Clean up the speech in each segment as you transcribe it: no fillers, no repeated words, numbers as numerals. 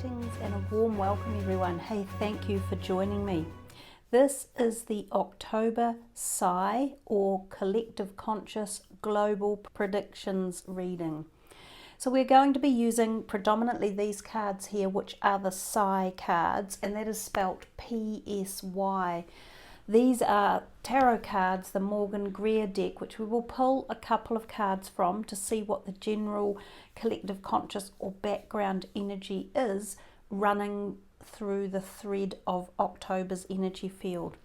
Greetings and a warm welcome everyone. Hey, thank you for joining me. This is the October Psi or Collective Conscious Global Predictions reading. So we're going to be using predominantly these cards here, which are the Psi cards, and that is spelt P-S-Y. These are tarot cards, the Morgan Greer deck, which we will pull a couple of cards from to see what the general collective conscious or background energy is running through the thread of October's energy field.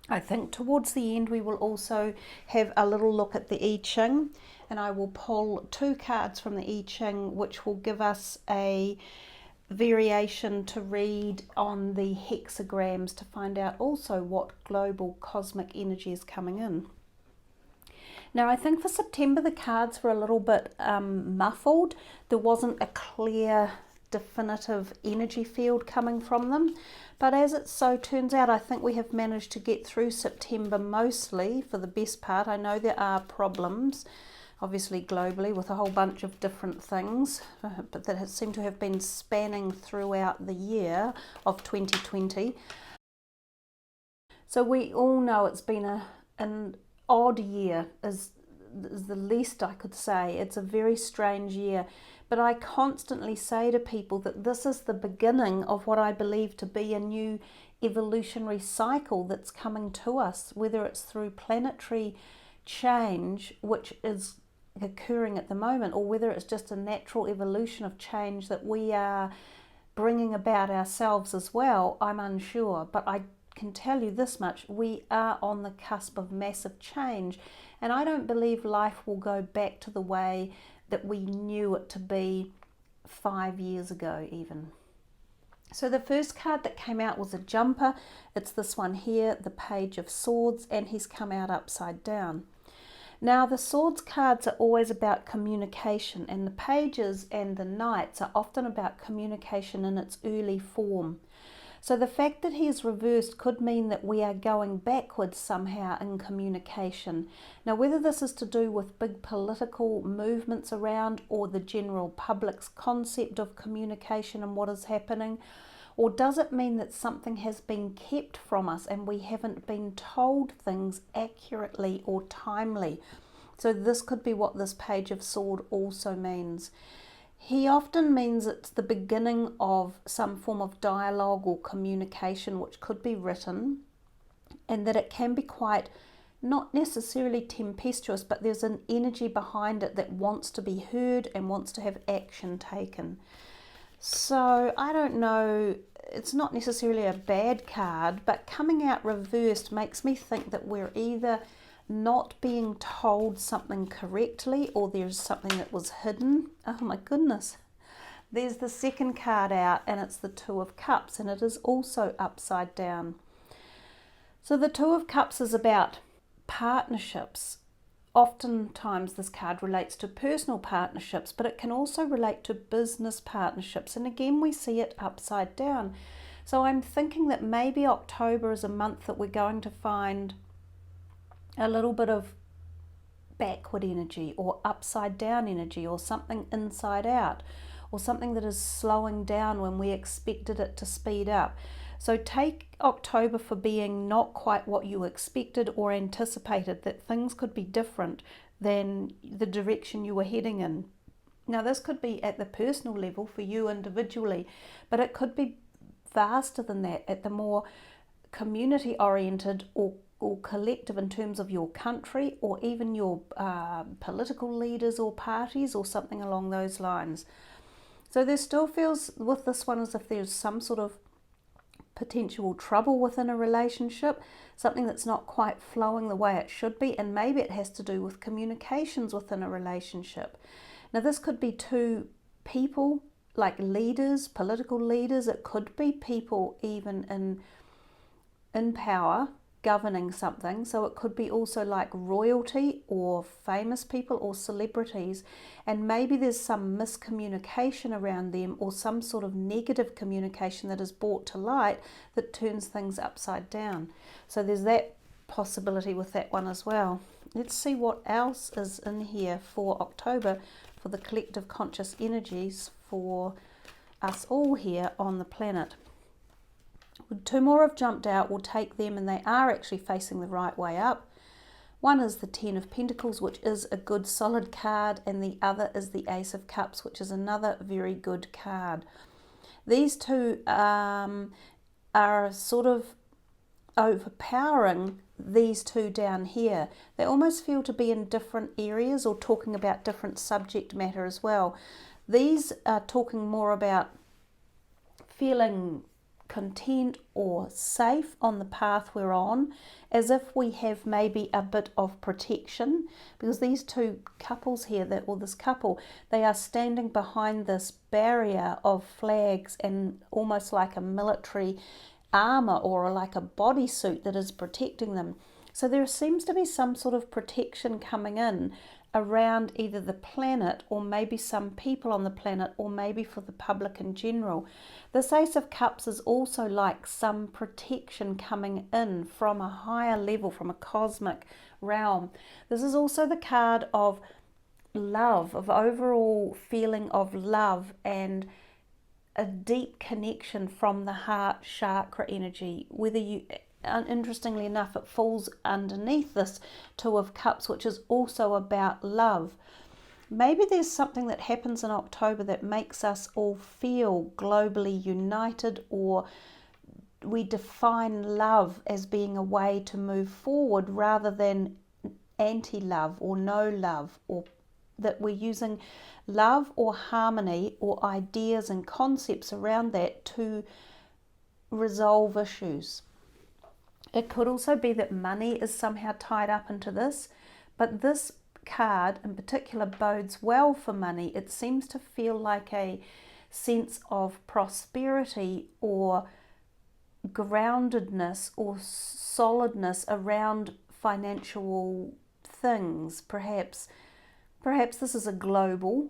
I think towards the end we will also have a little look at the I Ching, and I will pull two cards from the I Ching which will give us a variation to read on the hexagrams to find out also what global cosmic energy is coming in. Now I think for September the cards were a little bit muffled. There wasn't a clear definitive energy field coming from them, but as it so turns out I think we have managed to get through September mostly for the best part. I know there are problems obviously globally with a whole bunch of different things, but that seem to have been spanning throughout the year of 2020. So we all know it's been an odd year is the least I could say. It's a very strange year, but I constantly say to people that this is the beginning of what I believe to be a new evolutionary cycle that's coming to us, whether it's through planetary change, which is occurring at the moment, or whether it's just a natural evolution of change that we are bringing about ourselves as well. I'm unsure, but I can tell you this much: we are on the cusp of massive change, and I don't believe life will go back to the way that we knew it to be 5 years ago even. So the first card that came out was a jumper. It's this one here, the Page of Swords, and he's come out upside down. Now the Swords cards are always about communication, and the Pages and the Knights are often about communication in its early form. So the fact that he is reversed could mean that we are going backwards somehow in communication. Now whether this is to do with big political movements around or the general public's concept of communication and what is happening, or does it mean that something has been kept from us and we haven't been told things accurately or timely? So this could be what this Page of Sword also means. He often means it's the beginning of some form of dialogue or communication which could be written, and that it can be quite, not necessarily tempestuous, but there's an energy behind it that wants to be heard and wants to have action taken. So I don't know, it's not necessarily a bad card, but coming out reversed makes me think that we're either not being told something correctly, or there's something that was hidden. Oh my goodness. There's the second card out, and it's the Two of Cups, and it is also upside down. So the Two of Cups is about partnerships. Oftentimes this card relates to personal partnerships, but it can also relate to business partnerships, and again we see it upside down. So I'm thinking that maybe October is a month that we're going to find a little bit of backward energy or upside down energy, or something inside out, or something that is slowing down when we expected it to speed up. So take October for being not quite what you expected or anticipated, that things could be different than the direction you were heading in. Now this could be at the personal level for you individually, but it could be vaster than that, at the more community oriented or collective in terms of your country, or even your political leaders or parties, or something along those lines. So there still feels with this one as if there's some sort of potential trouble within a relationship, something that's not quite flowing the way it should be, and maybe it has to do with communications within a relationship. Now this could be two people, like leaders, political leaders. It could be people even in power governing something. So it could be also like royalty or famous people or celebrities, and maybe there's some miscommunication around them, or some sort of negative communication that is brought to light that turns things upside down. So there's that possibility with that one as well. Let's see what else is in here for October for the collective conscious energies for us all here on the planet. Two more have jumped out. We'll take them, and they are actually facing the right way up. One is the Ten of Pentacles, which is a good solid card, and the other is the Ace of Cups, which is another very good card. These two are sort of overpowering these two down here. They almost feel to be in different areas or talking about different subject matter as well. These are talking more about feeling content or safe on the path we're on, as if we have maybe a bit of protection, because these two couples here, this couple, they are standing behind this barrier of flags and almost like a military armor or like a bodysuit that is protecting them. So there seems to be some sort of protection coming in around either the planet or maybe some people on the planet, or maybe for the public in general. This Ace of Cups is also like some protection coming in from a higher level, from a cosmic realm. This is also the card of love, of overall feeling of love and a deep connection from the heart chakra energy. Whether you, interestingly enough, it falls underneath this Two of Cups, which is also about love. Maybe there's something that happens in October that makes us all feel globally united, or we define love as being a way to move forward rather than anti-love or no love, or that we're using love or harmony or ideas and concepts around that to resolve issues. It could also be that money is somehow tied up into this, but this card in particular bodes well for money. It seems to feel like a sense of prosperity or groundedness or solidness around financial things. Perhaps this is a global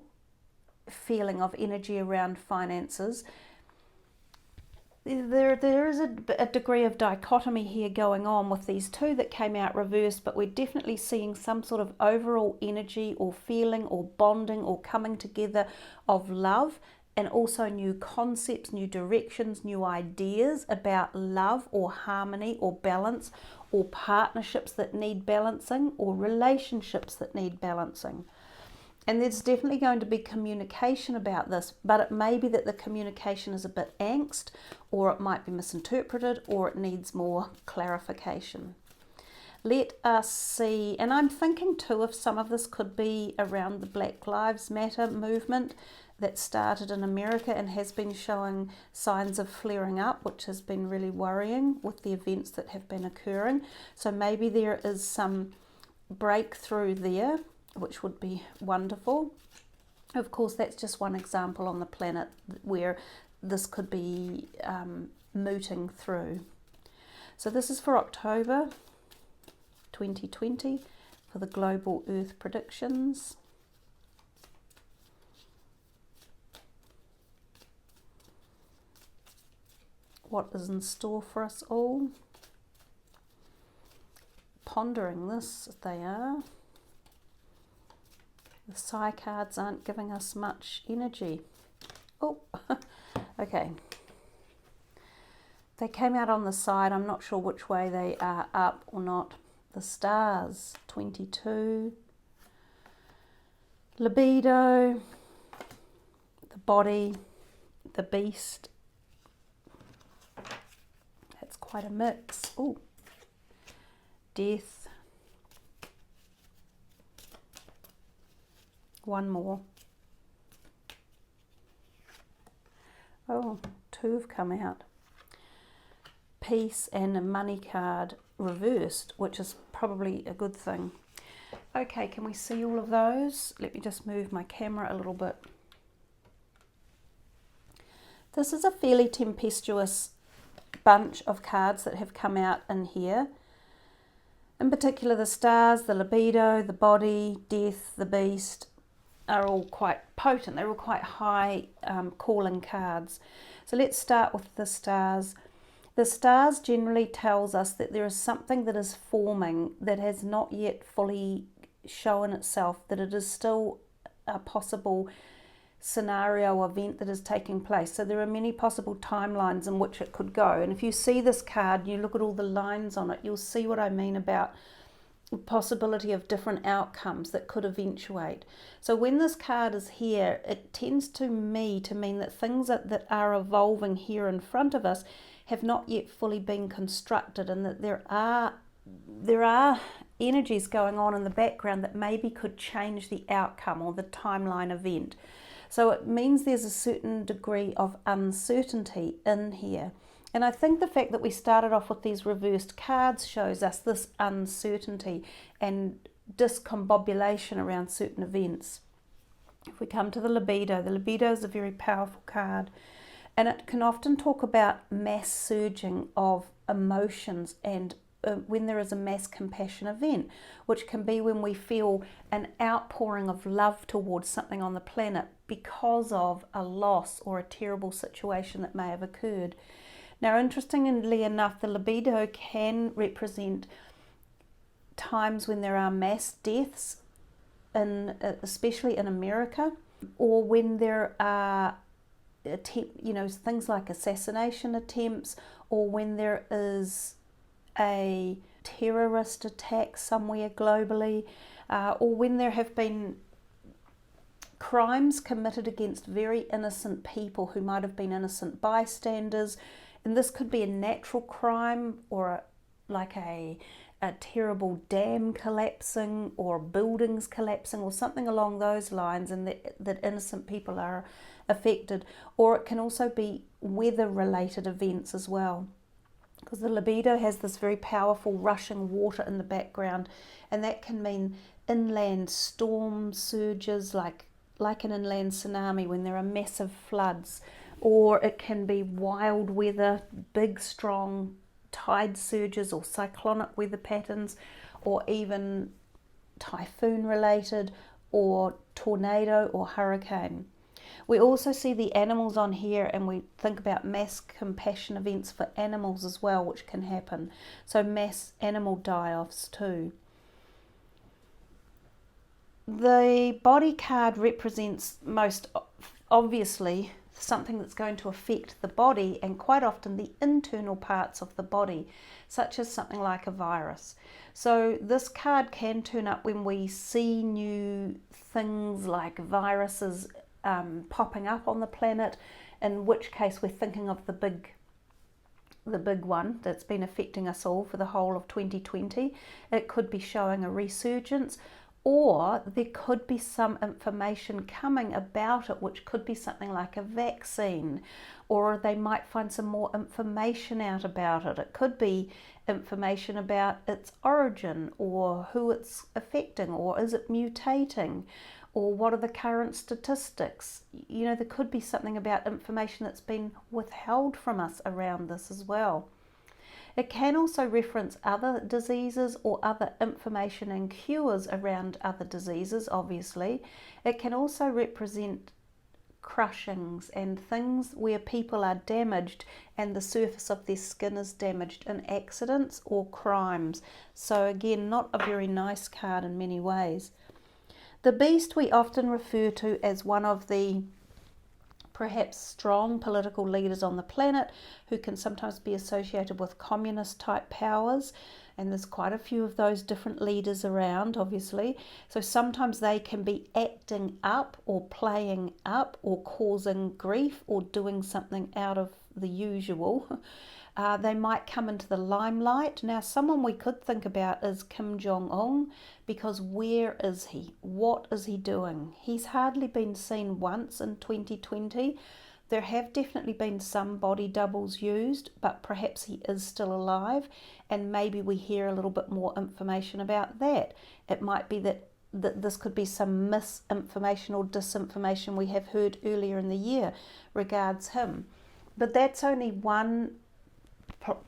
feeling of energy around finances. There is a degree of dichotomy here going on with these two that came out reversed, but we're definitely seeing some sort of overall energy or feeling or bonding or coming together of love, and also new concepts, new directions, new ideas about love or harmony or balance, or partnerships that need balancing, or relationships that need balancing. And there's definitely going to be communication about this, but it may be that the communication is a bit angst, or it might be misinterpreted, or it needs more clarification. Let us see, and I'm thinking too if some of this could be around the Black Lives Matter movement that started in America and has been showing signs of flaring up, which has been really worrying with the events that have been occurring. So maybe there is some breakthrough there, which would be wonderful. Of course, that's just one example on the planet where this could be mooting through. So this is for October 2020 for the global Earth predictions. What is in store for us all? Pondering this, they are. The Psi cards aren't giving us much energy. Oh, okay. They came out on the side. I'm not sure which way they are, up or not. The Stars, 22. Libido. The Body. The Beast. That's quite a mix. Oh. Death. One more. Oh, two have come out. Peace and a money card reversed, which is probably a good thing. Okay, can we see all of those? Let me just move my camera a little bit. This is a fairly tempestuous bunch of cards that have come out in here. In particular, the Stars, the Libido, the Body, Death, the Beast are all quite potent. They're all quite high calling cards. So let's start with the Stars. The Stars generally tells us that there is something that is forming that has not yet fully shown itself, that it is still a possible scenario event that is taking place. So there are many possible timelines in which it could go. And if you see this card, you look at all the lines on it, you'll see what I mean about the possibility of different outcomes that could eventuate. So when this card is here, it tends to mean that things that are evolving here in front of us have not yet fully been constructed, and that there are energies going on in the background that maybe could change the outcome or the timeline event. So it means there's a certain degree of uncertainty in here. And I think the fact that we started off with these reversed cards shows us this uncertainty and discombobulation around certain events. If we come to the libido is a very powerful card, and it can often talk about mass surging of emotions and when there is a mass compassion event, which can be when we feel an outpouring of love towards something on the planet because of a loss or a terrible situation that may have occurred. Now, interestingly enough, the libido can represent times when there are mass deaths, especially in America, or when there are things like assassination attempts, or when there is a terrorist attack somewhere globally, or when there have been crimes committed against very innocent people who might have been innocent bystanders. And this could be a natural crime, or like a terrible dam collapsing or buildings collapsing or something along those lines, and that innocent people are affected. Or it can also be weather-related events as well, because the libido has this very powerful rushing water in the background, and that can mean inland storm surges like an inland tsunami when there are massive floods. Or it can be wild weather, big strong tide surges or cyclonic weather patterns, or even typhoon related, or tornado or hurricane. We also see the animals on here, and we think about mass compassion events for animals as well, which can happen. So mass animal die-offs too. The body card represents most obviously something that's going to affect the body, and quite often the internal parts of the body, such as something like a virus. So this card can turn up when we see new things like viruses popping up on the planet, in which case we're thinking of the big one that's been affecting us all for the whole of 2020. It could be showing a resurgence, or there could be some information coming about it, which could be something like a vaccine, or they might find some more information out about it. It could be information about its origin, or who it's affecting, or is it mutating, or what are the current statistics. There could be something about information that's been withheld from us around this as well. It can also reference other diseases or other information and cures around other diseases, obviously. It can also represent crushings and things where people are damaged and the surface of their skin is damaged in accidents or crimes. So again, not a very nice card in many ways. The beast we often refer to as one of the perhaps strong political leaders on the planet, who can sometimes be associated with communist type powers, and there's quite a few of those different leaders around, obviously. So sometimes they can be acting up or playing up or causing grief or doing something out of the usual. They might come into the limelight. Now, someone we could think about is Kim Jong-un, because where is he? What is he doing? He's hardly been seen once in 2020. There have definitely been some body doubles used, but perhaps he is still alive, and maybe we hear a little bit more information about that. It might be that this could be some misinformation or disinformation we have heard earlier in the year regards him. But that's only one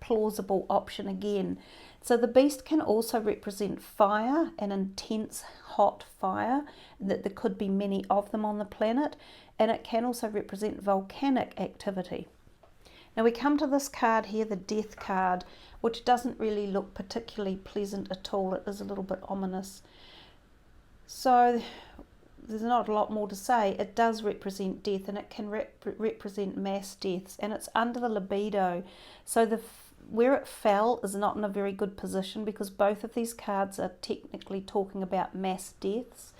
plausible option again. So the beast can also represent fire, an intense hot fire, that there could be many of them on the planet, and it can also represent volcanic activity. Now we come to this card here, the death card, which doesn't really look particularly pleasant at all. It is a little bit ominous. So there's not a lot more to say. It does represent death, and it can represent mass deaths, and it's under the libido. So where it fell is not in a very good position, because both of these cards are technically talking about mass deaths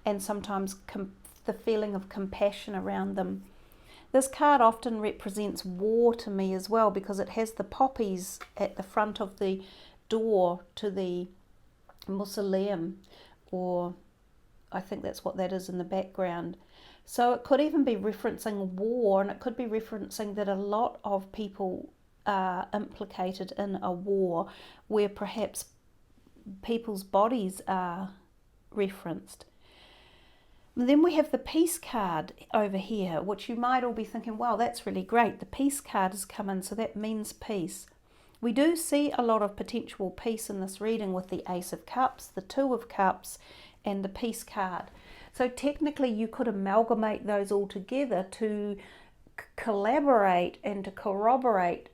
and sometimes the feeling of compassion around them. This card often represents war to me as well, because it has the poppies at the front of the door to the mausoleum, or I think that's what that is in the background. So it could even be referencing war, and it could be referencing that a lot of people are implicated in a war where perhaps people's bodies are referenced. And then we have the peace card over here, which you might all be thinking, wow, that's really great. The peace card has come in, so that means peace. We do see a lot of potential peace in this reading with the Ace of Cups, the Two of Cups, and the peace card. So technically you could amalgamate those all together to collaborate and to corroborate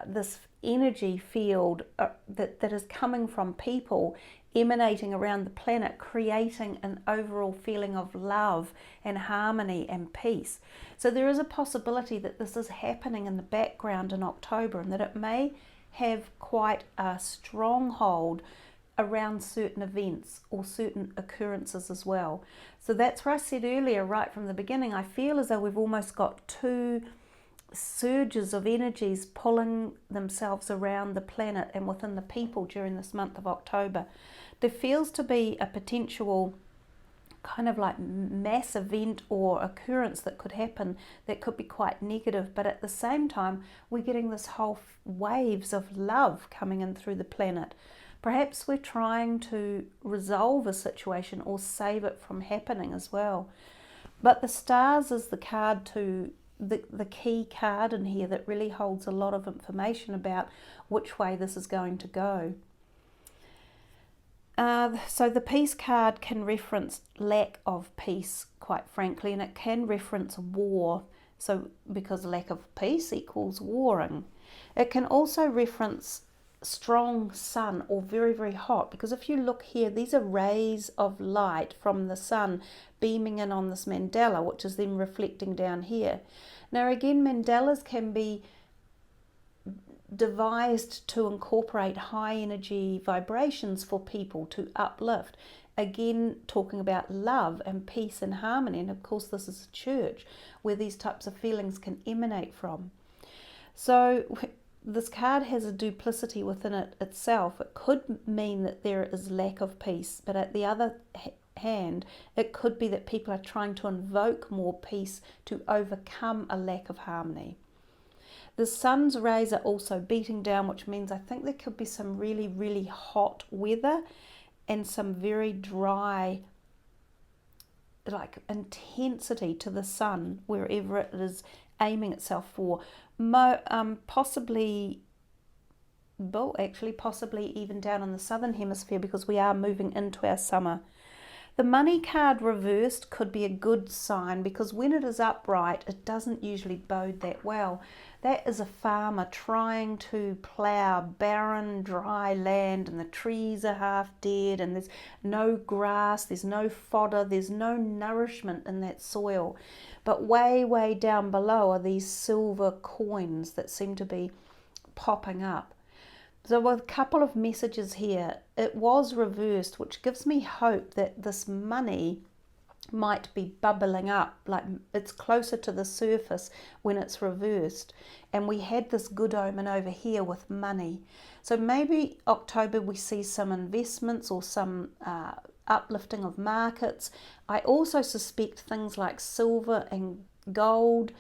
this energy field that is coming from people emanating around the planet, creating an overall feeling of love and harmony and peace. So there is a possibility that this is happening in the background in October, and that it may have quite a stronghold around certain events or certain occurrences as well. So that's where I said earlier, right from the beginning, I feel as though we've almost got two surges of energies pulling themselves around the planet and within the people during this month of October. There feels to be a potential kind of like mass event or occurrence that could happen that could be quite negative, but at the same time we're getting this whole waves of love coming in through the planet. Perhaps we're trying to resolve a situation or save it from happening as well. But the stars is the card to the key card in here that really holds a lot of information about which way this is going to go. So the peace card can reference lack of peace, quite frankly, and it can reference war. So because lack of peace equals warring. It can also reference strong sun or very, very hot, because if you look here, these are rays of light from the sun beaming in on this mandala, which is then reflecting down here. Now again, mandalas can be devised to incorporate high energy vibrations for people to uplift. Again, talking about love and peace and harmony, and of course this is a church where these types of feelings can emanate from. So this card has a duplicity within it itself. It could mean that there is lack of peace, but at the other hand, it could be that people are trying to invoke more peace to overcome a lack of harmony. The sun's rays are also beating down, which means I think there could be some really, really hot weather and some very dry, like, intensity to the sun wherever it is aiming itself for. Possibly even down in the southern hemisphere, because we are moving into our summer. The money card reversed could be a good sign, because when it is upright, it doesn't usually bode that well. That is a farmer trying to plough barren, dry land, and the trees are half dead, and there's no grass, there's no fodder, there's no nourishment in that soil. But way, way down below are these silver coins that seem to be popping up. So with a couple of messages here, it was reversed, which gives me hope that this money might be bubbling up, like it's closer to the surface when it's reversed. And we had this good omen over here with money. So maybe October we see some investments or some uplifting of markets. I also suspect things like silver and gold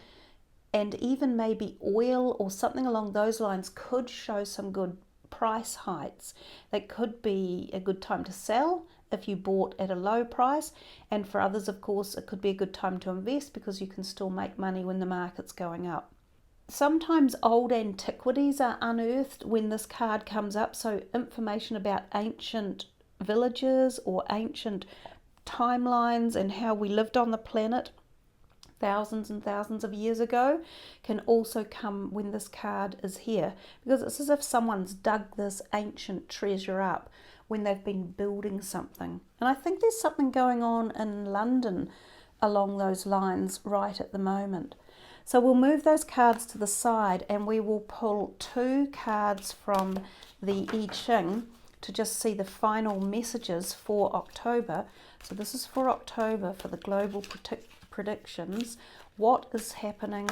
and even maybe oil or something along those lines could show some good price heights. That could be a good time to sell if you bought at a low price, and for others, of course, it could be a good time to invest because you can still make money when the market's going up. Sometimes old antiquities are unearthed when this card comes up, so information about ancient villages or ancient timelines and how we lived on the planet thousands and thousands of years ago can also come when this card is here, because it's as if someone's dug this ancient treasure up when they've been building something. And I think there's something going on in London along those lines right at the moment. So we'll move those cards to the side and we will pull 2 cards from the I Ching to just see the final messages for October. So this is for October for the global predictions. What is happening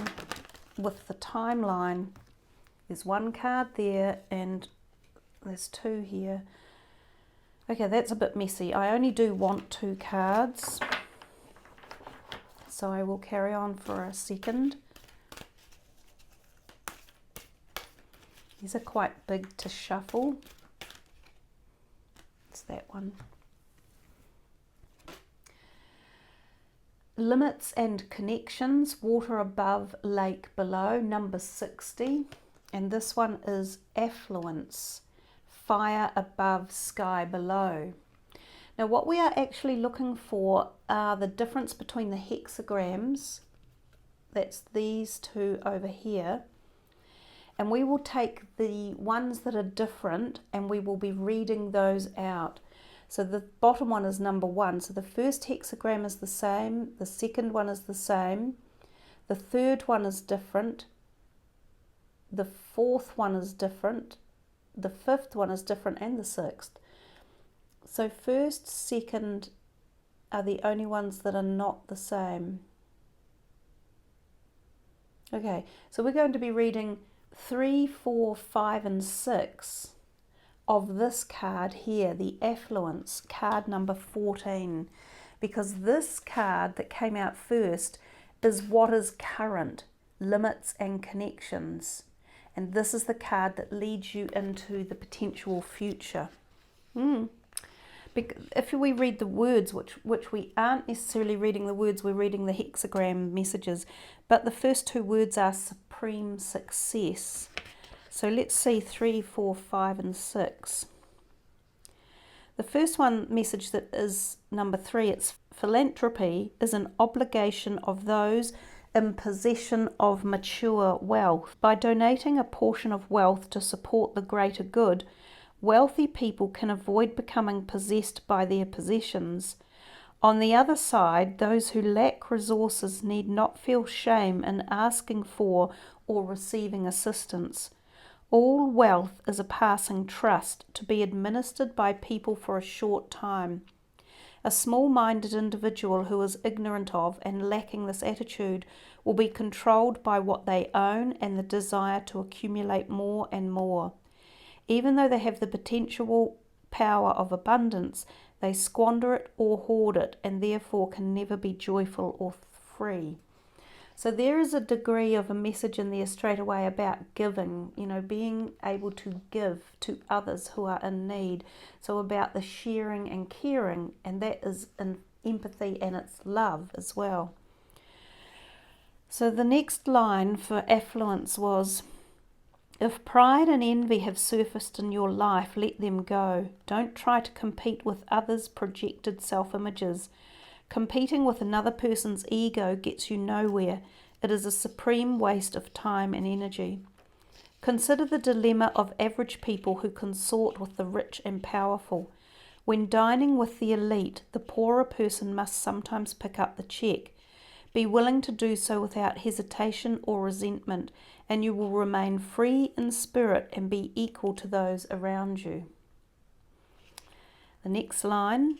with the timeline? There's 1 card there and there's 2 here. Okay, that's a bit messy. I only do want 2 cards. So I will carry on for a second. These are quite big to shuffle. It's that one. Limits and connections, water above, lake below, number 60. And this one is affluence, fire above, sky below. Now what we are actually looking for are the difference between the hexagrams, that's these 2 over here, and we will take the ones that are different and we will be reading those out. So the bottom one is number 1, so the first hexagram is the same, the second one is the same, the third one is different, the fourth one is different, the fifth one is different, and the sixth. So first, second are the only ones that are not the same. Okay, so we're going to be reading 3, 4, 5 and 6 of this card here, the affluence, card number 14, because this card that came out first is what is current, limits and connections. And this is the card that leads you into the potential future. If we read the words, which we aren't necessarily reading the words, we're reading the hexagram messages, but the first 2 words are supreme success. So let's see 3, 4, 5 and 6. The first one message that is number 3, it's philanthropy is an obligation of those in possession of mature wealth. By donating a portion of wealth to support the greater good, wealthy people can avoid becoming possessed by their possessions. On the other side, those who lack resources need not feel shame in asking for or receiving assistance. All wealth is a passing trust to be administered by people for a short time. A small-minded individual who is ignorant of and lacking this attitude will be controlled by what they own and the desire to accumulate more and more. Even though they have the potential power of abundance, they squander it or hoard it and therefore can never be joyful or free. So there is a degree of a message in there straight away about giving, being able to give to others who are in need. So about the sharing and caring, and that is in empathy and it's love as well. So the next line for affluence was, if pride and envy have surfaced in your life, let them go. Don't try to compete with others' projected self-images. Competing with another person's ego gets you nowhere. It is a supreme waste of time and energy. Consider the dilemma of average people who consort with the rich and powerful. When dining with the elite, the poorer person must sometimes pick up the check. Be willing to do so without hesitation or resentment, and you will remain free in spirit and be equal to those around you. The next line,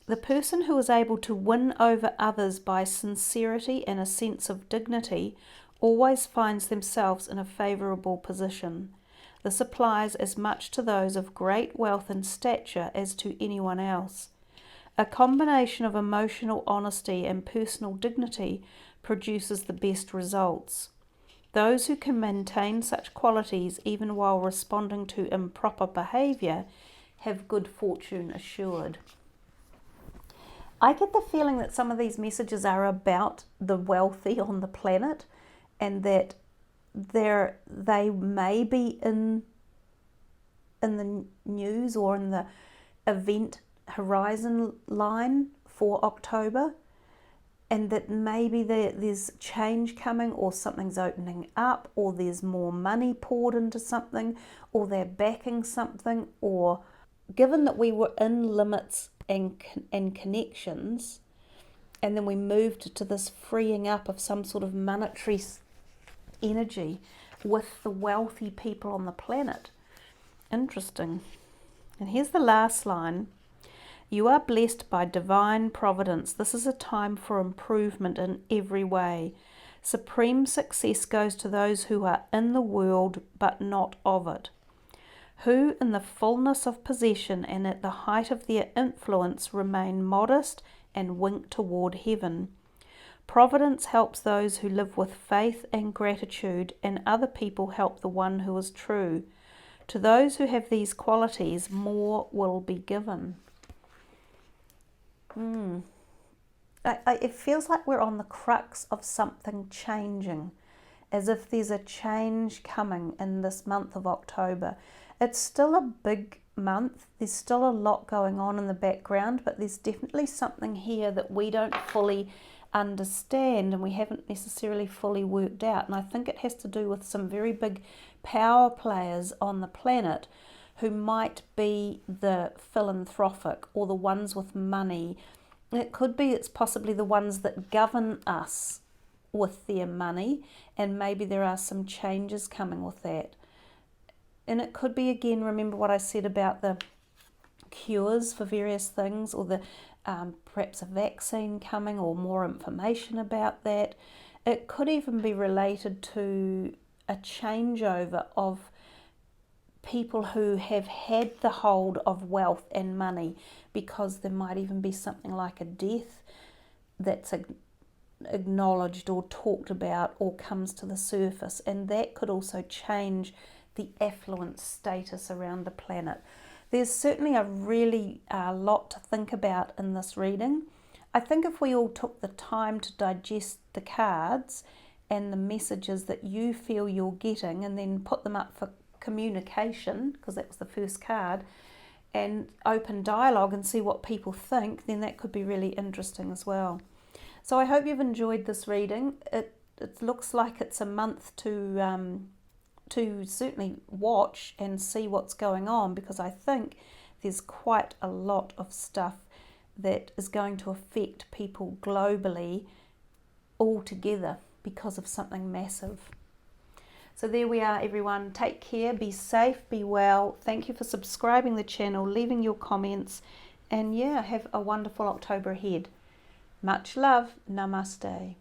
the person who is able to win over others by sincerity and a sense of dignity always finds themselves in a favourable position. This applies as much to those of great wealth and stature as to anyone else. A combination of emotional honesty and personal dignity produces the best results. Those who can maintain such qualities even while responding to improper behaviour have good fortune assured. I get the feeling that some of these messages are about the wealthy on the planet and that they may be in the news or in the event horizon line for October, and that maybe there's change coming, or something's opening up, or there's more money poured into something, or they're backing something, or given that we were in limits and connections, and then we moved to this freeing up of some sort of monetary energy with the wealthy people on the planet. Interesting. And here's the last line. You are blessed by divine providence. This is a time for improvement in every way. Supreme success goes to those who are in the world but not of it, who in the fullness of possession and at the height of their influence remain modest and wink toward heaven. Providence helps those who live with faith and gratitude, and other people help the one who is true. To those who have these qualities, more will be given. It feels like we're on the crux of something changing, as if there's a change coming in this month of October. It's still a big month. There's still a lot going on in the background, but there's definitely something here that we don't fully understand and we haven't necessarily fully worked out. And I think it has to do with some very big power players on the planet who might be the philanthropic or the ones with money. It could be it's possibly the ones that govern us with their money, and maybe there are some changes coming with that. And it could be, again, remember what I said about the cures for various things, or the perhaps a vaccine coming, or more information about that. It could even be related to a changeover of people who have had the hold of wealth and money, because there might even be something like a death that's acknowledged or talked about or comes to the surface, and that could also change the affluence status around the planet. There's certainly a really lot to think about in this reading. I think if we all took the time to digest the cards and the messages that you feel you're getting, and then put them up for communication, because that was the first card, and open dialogue and see what people think, then that could be really interesting as well. So I hope you've enjoyed this reading. It looks like it's a month to certainly watch and see what's going on, because I think there's quite a lot of stuff that is going to affect people globally altogether because of something massive. So there we are, everyone. Take care, be safe, be well. Thank you for subscribing the channel, leaving your comments, and yeah, have a wonderful October ahead. Much love. Namaste.